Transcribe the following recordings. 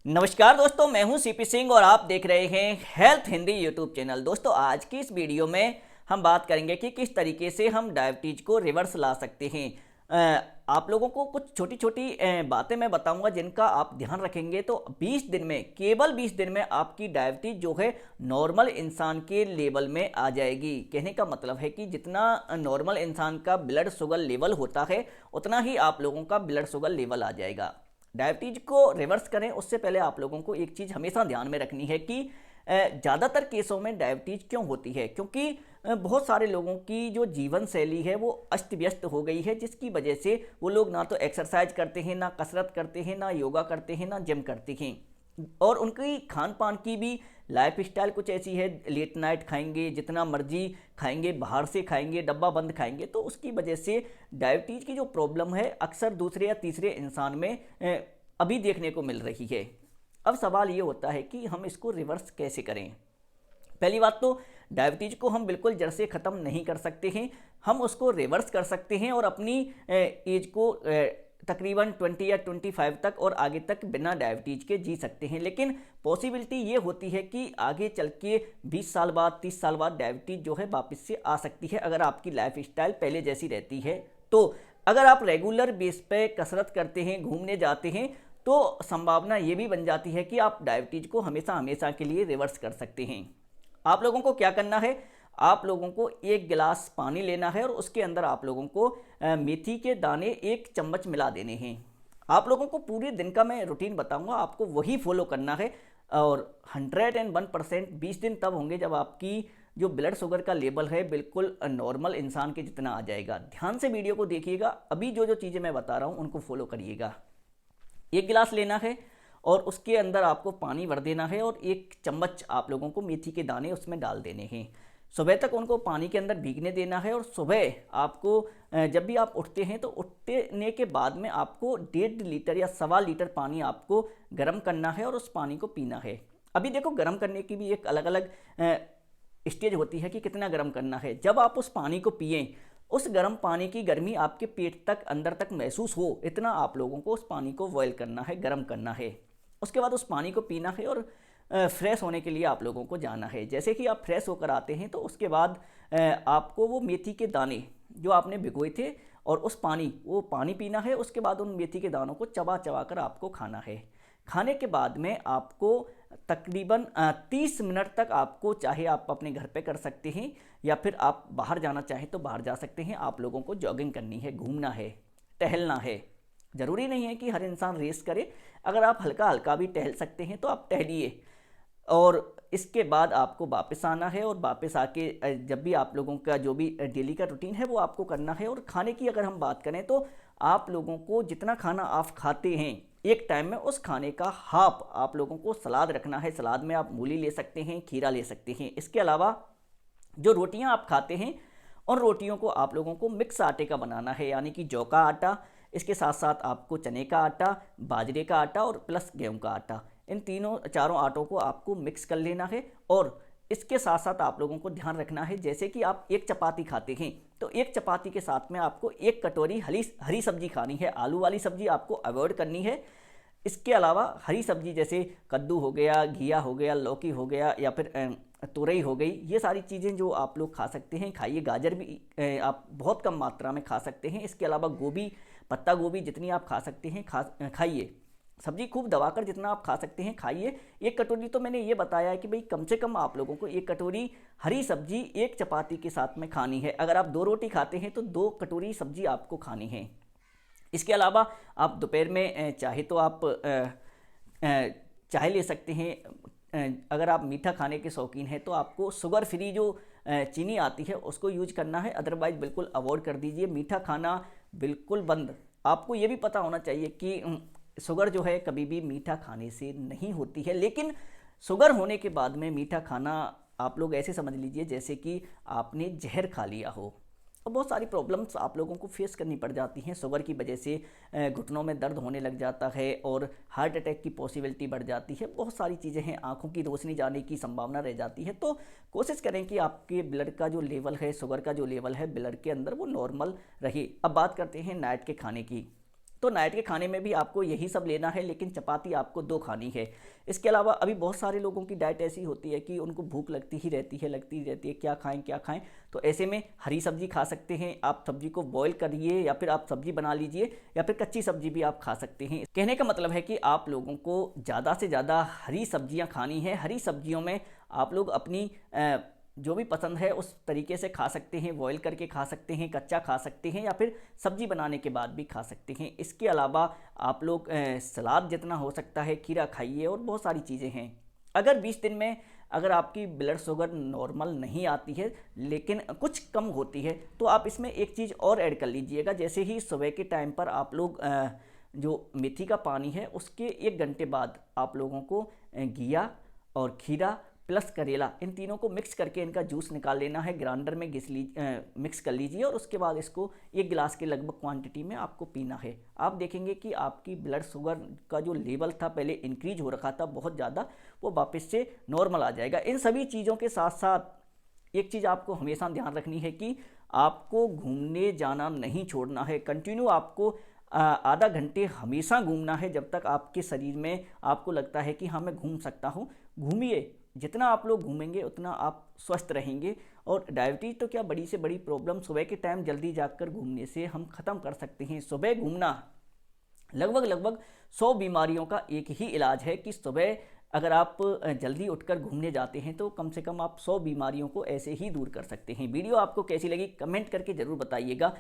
नमस्कार दोस्तों, मैं हूं सीपी सिंह और आप देख रहे हैं हेल्थ हिंदी यूट्यूब चैनल। दोस्तों, आज की इस वीडियो में हम बात करेंगे कि किस तरीके से हम डायबिटीज को रिवर्स ला सकते हैं। आप लोगों को कुछ छोटी छोटी बातें मैं बताऊंगा जिनका आप ध्यान रखेंगे तो 20 दिन में, केवल 20 दिन में आपकी डायबिटीज जो है नॉर्मल इंसान के लेवल में आ जाएगी। कहने का मतलब है कि जितना नॉर्मल इंसान का ब्लड शुगर लेवल होता है उतना ही आप लोगों का ब्लड शुगर लेवल आ जाएगा। डायबिटीज को रिवर्स करें उससे पहले आप लोगों को एक चीज़ हमेशा ध्यान में रखनी है कि ज़्यादातर केसों में डायबिटीज क्यों होती है, क्योंकि बहुत सारे लोगों की जो जीवन शैली है वो अस्त व्यस्त हो गई है, जिसकी वजह से वो लोग ना तो एक्सरसाइज करते हैं, ना कसरत करते हैं, ना योगा करते हैं, ना जिम करते हैं। और उनकी खान पान की भी लाइफ स्टाइल कुछ ऐसी है, लेट नाइट खाएंगे, जितना मर्जी खाएंगे, बाहर से खाएंगे, डब्बा बंद खाएंगे, तो उसकी वजह से डायबिटीज़ की जो प्रॉब्लम है अक्सर दूसरे या तीसरे इंसान में अभी देखने को मिल रही है। अब सवाल ये होता है कि हम इसको रिवर्स कैसे करें। पहली बात तो डायबिटीज़ को हम बिल्कुल जड़ से ख़त्म नहीं कर सकते हैं, हम उसको रिवर्स कर सकते हैं और अपनी एज को तकरीबन 20 या 25 तक और आगे तक बिना डायबिटीज़ के जी सकते हैं। लेकिन पॉसिबिलिटी ये होती है कि आगे चल के 20 साल बाद, 30 साल बाद डायबिटीज़ जो है वापस से आ सकती है, अगर आपकी लाइफ स्टाइल पहले जैसी रहती है तो। अगर आप रेगुलर बेस पे कसरत करते हैं, घूमने जाते हैं, तो संभावना ये भी बन जाती है कि आप डायबिटीज़ को हमेशा हमेशा के लिए रिवर्स कर सकते हैं। आप लोगों को क्या करना है, आप लोगों को एक गिलास पानी लेना है और उसके अंदर आप लोगों को मेथी के दाने 1 चम्मच मिला देने हैं। आप लोगों को पूरे दिन का मैं रूटीन बताऊंगा, आपको वही फॉलो करना है और 101% 20 दिन तब होंगे जब आपकी जो ब्लड शुगर का लेवल है बिल्कुल नॉर्मल इंसान के जितना आ जाएगा। ध्यान से वीडियो को देखिएगा, अभी जो जो चीज़ें मैं बता रहा हूँ उनको फॉलो करिएगा। 1 गिलास लेना है और उसके अंदर आपको पानी भर देना है और 1 चम्मच आप लोगों को मेथी के दाने उसमें डाल देने हैं। सुबह तक उनको पानी के अंदर भीगने देना है और सुबह आपको जब भी आप उठते हैं तो उठने के बाद में आपको 1.5 लीटर या 1.25 लीटर पानी आपको गर्म करना है और उस पानी को पीना है। अभी देखो, गर्म करने की भी एक अलग अलग स्टेज होती है कि कितना गर्म करना है। जब आप उस पानी को पिएं, उस गर्म पानी की गर्मी आपके पेट तक, अंदर तक महसूस हो, इतना आप लोगों को उस पानी को बॉयल करना है, गर्म करना है। उसके बाद उस पानी को पीना है और फ्रेश होने के लिए आप लोगों को जाना है। जैसे कि आप फ्रेश होकर आते हैं तो उसके बाद आपको वो मेथी के दाने जो आपने भिगोए थे और वो पानी पीना है। उसके बाद उन मेथी के दानों को चबा चबा कर आपको खाना है। खाने के बाद में आपको तकरीबन 30 मिनट तक आपको, चाहे आप अपने घर पे कर सकते हैं या फिर आप बाहर जाना चाहें तो बाहर जा सकते हैं, आप लोगों को जॉगिंग करनी है, घूमना है, टहलना है। ज़रूरी नहीं है कि हर इंसान रेस करे, अगर आप हल्का हल्का भी टहल सकते हैं तो आप टहलिए। और इसके बाद आपको वापस आना है और वापस आके जब भी आप लोगों का जो भी डेली का रूटीन है वो आपको करना है। और खाने की अगर हम बात करें तो आप लोगों को जितना खाना आप खाते हैं एक टाइम में, उस खाने का हाफ आप लोगों को सलाद रखना है। सलाद में आप मूली ले सकते हैं, खीरा ले सकते हैं। इसके अलावा जो रोटियां आप खाते हैं उन रोटियों को आप लोगों को मिक्स आटे का बनाना है, यानी कि जौ का आटा, इसके साथ साथ आपको चने का आटा, बाजरे का आटा और प्लस गेहूं का आटा, इन चारों आटों को आपको मिक्स कर लेना है। और इसके साथ साथ आप लोगों को ध्यान रखना है, जैसे कि आप 1 चपाती खाते हैं तो 1 चपाती के साथ में आपको 1 कटोरी हरी सब्जी खानी है। आलू वाली सब्जी आपको अवॉइड करनी है। इसके अलावा हरी सब्जी जैसे कद्दू हो गया, घिया हो गया, लौकी हो गया या फिर तुरई हो गई, ये सारी चीज़ें जो आप लोग खा सकते हैं खाइए। गाजर भी आप बहुत कम मात्रा में खा सकते हैं। इसके अलावा गोभी, पत्ता गोभी जितनी आप खा सकते हैं खाइए। सब्जी खूब दबाकर जितना आप खा सकते हैं खाइए। 1 कटोरी तो मैंने ये बताया है कि भाई कम से कम आप लोगों को 1 कटोरी हरी सब्जी 1 चपाती के साथ में खानी है। अगर आप 2 रोटी खाते हैं तो 2 कटोरी सब्जी आपको खानी है। इसके अलावा आप दोपहर में चाहे तो आप चाय ले सकते हैं। अगर आप मीठा खाने के शौकीन हैं तो आपको शुगर फ्री जो चीनी आती है उसको यूज करना है, अदरवाइज बिल्कुल अवॉइड कर दीजिए। मीठा खाना बिल्कुल बंद। आपको ये भी पता होना चाहिए कि शुगर जो है कभी भी मीठा खाने से नहीं होती है, लेकिन शुगर होने के बाद में मीठा खाना आप लोग ऐसे समझ लीजिए जैसे कि आपने जहर खा लिया हो। और बहुत सारी प्रॉब्लम्स आप लोगों को फेस करनी पड़ जाती हैं शुगर की वजह से। घुटनों में दर्द होने लग जाता है और हार्ट अटैक की पॉसिबिलिटी बढ़ जाती है। बहुत सारी चीज़ें हैं, आंखों की रोशनी जाने की संभावना रह जाती है। तो कोशिश करें कि आपके ब्लड का जो लेवल है, शुगर का जो लेवल है ब्लड के अंदर, वो नॉर्मल रहे। अब बात करते हैं नाइट के खाने की। तो नाइट के खाने में भी आपको यही सब लेना है, लेकिन चपाती आपको 2 खानी है। इसके अलावा अभी बहुत सारे लोगों की डाइट ऐसी होती है कि उनको भूख लगती ही रहती है, क्या खाएं क्या खाएं। तो ऐसे में हरी सब्जी खा सकते हैं आप, सब्जी को बॉईल करिए या फिर आप सब्जी बना लीजिए, या फिर कच्ची सब्जी भी आप खा सकते हैं। कहने का मतलब है कि आप लोगों को ज़्यादा से ज़्यादा हरी सब्जियां खानी है। हरी सब्जियों में आप लोग अपनी जो भी पसंद है उस तरीके से खा सकते हैं, बॉईल करके खा सकते हैं, कच्चा खा सकते हैं, या फिर सब्जी बनाने के बाद भी खा सकते हैं। इसके अलावा आप लोग सलाद जितना हो सकता है खीरा खाइए, और बहुत सारी चीज़ें हैं। अगर 20 दिन में अगर आपकी ब्लड शुगर नॉर्मल नहीं आती है लेकिन कुछ कम होती है, तो आप इसमें एक चीज़ और ऐड कर लीजिएगा। जैसे ही सुबह के टाइम पर आप लोग जो मेथी का पानी है उसके 1 घंटे बाद आप लोगों को घिया और खीरा प्लस करेला, इन तीनों को मिक्स करके इनका जूस निकाल लेना है। ग्राइंडर में मिक्स कर लीजिए, और उसके बाद इसको 1 गिलास के लगभग क्वांटिटी में आपको पीना है। आप देखेंगे कि आपकी ब्लड शुगर का जो लेवल था पहले इंक्रीज हो रखा था बहुत ज़्यादा, वो वापस से नॉर्मल आ जाएगा। इन सभी चीज़ों के साथ साथ एक चीज़ आपको हमेशा ध्यान रखनी है कि आपको घूमने जाना नहीं छोड़ना है। कंटिन्यू आपको आधा घंटे हमेशा घूमना है, जब तक आपके शरीर में आपको लगता है कि हाँ मैं घूम सकता हूँ। घूमिए, जितना आप लोग घूमेंगे उतना आप स्वस्थ रहेंगे। और डायबिटीज़ तो क्या, बड़ी से बड़ी प्रॉब्लम सुबह के टाइम जल्दी जाकर घूमने से हम ख़त्म कर सकते हैं। सुबह घूमना लगभग 100 बीमारियों का एक ही इलाज है, कि सुबह अगर आप जल्दी उठकर घूमने जाते हैं तो कम से कम आप 100 बीमारियों को ऐसे ही दूर कर सकते हैं। वीडियो आपको कैसी लगी कमेंट करके ज़रूर बताइएगा।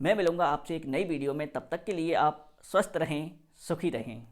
मैं मिलूँगा आपसे एक नई वीडियो में, तब तक के लिए आप स्वस्थ रहें, सुखी रहें।